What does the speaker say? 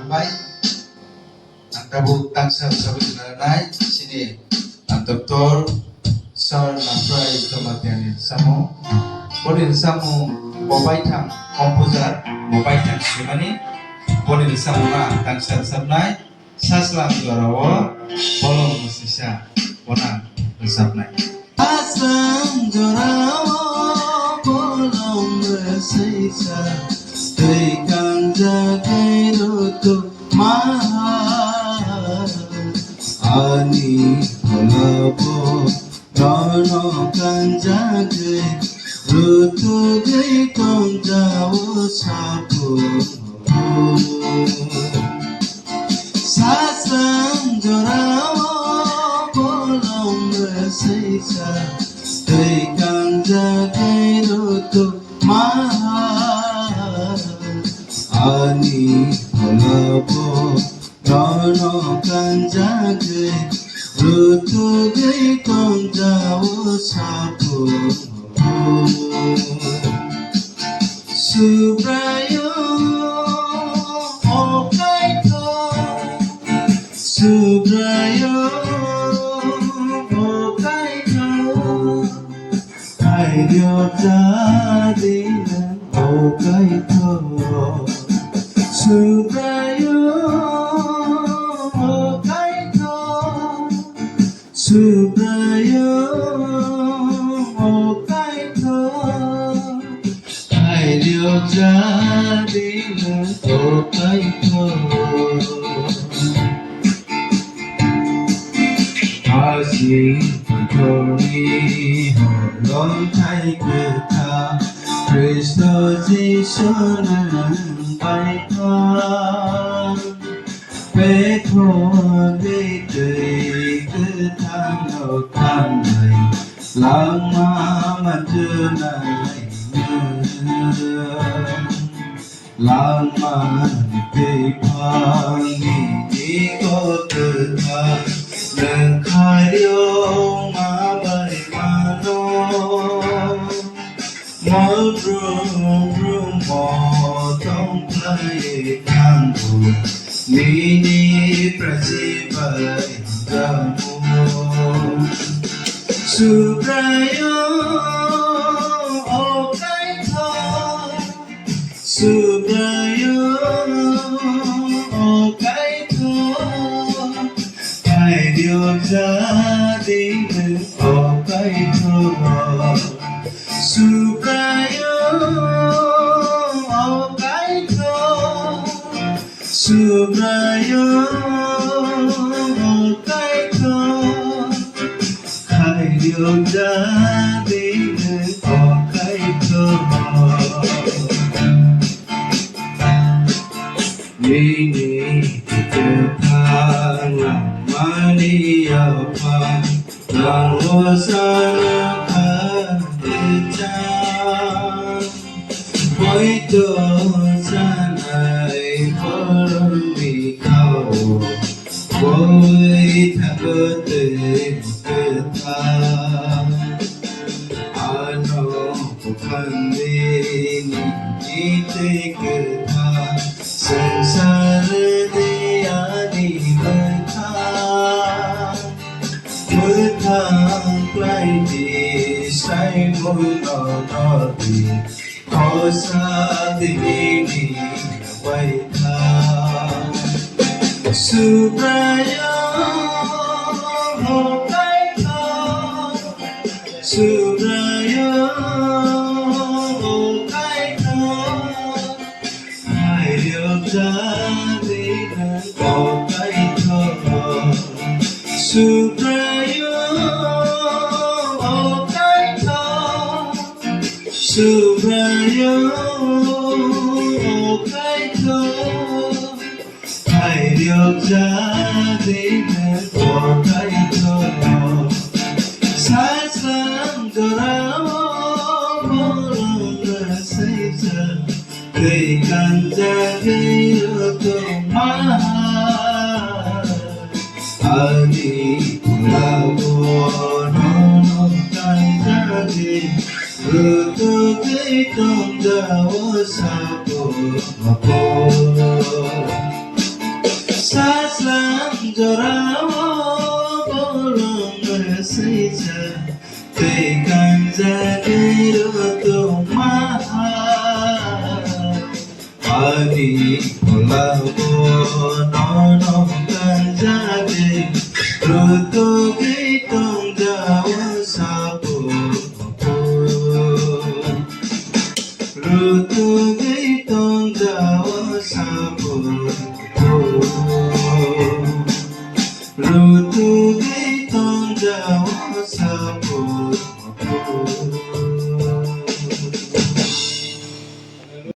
baik ang tabuk tangsa sabitanay sini ang doktor Sir Nafray Tomatiani Samo Bodil Samo Mobaitang Komposer Mobaitang Sumani Bodil Samo tangsa sabnai Saslam Jorawa Bolong Musisya Bonang Sabnai Asam Jorawa Bolong Musisya Tegang jagai rutuk mahal Ani polabo Ronokan jagai rutuk ikon jawa sabu Sasam jorawa bolong bersisa Tegang jagai rutuk mahal Ani polabo ronokan jagai rutuk ikon jawa sabu Subrayo okaito Subrayo okaito Ayo jadinya okaito Subrayo okaito Subrayo okaito Ayo jadinya okaito Asing Antoni Holong thay kita Kristo Jisunang baikkan Betul ditui ketangaukan Lama menjenai Lama dipangi ikut tetap Nengkayong mabai mano Modrum motong play kambu Mini prasibai kamu Subrayo okaito Subrayo okaito Ayo jadinya okaito Subrayo okaito Subrayo okaito Ayo jadinya okaito Ini ketang Maniapa Langosana Kadechan Boito sanai Permikau Boita Bete Ketang Ano Pukandini Ite Ketang Sengsara Diani Betang Betang Play Di Say Mulododi Kosa Divini Waitang Subrayo okaito Subrayo okaito Ayo jadinya okaito Subrayo okaito Subrayo okaito Ayo jadinya okaito Sasam jorawa bolong bersisa Tegang jagai rutuk mahal Ani polabo ronokan jagai rutuk ikon jawa sabu जरावो bolong saja tekan jadi roto mahal pagi mulago nono kan jadi roto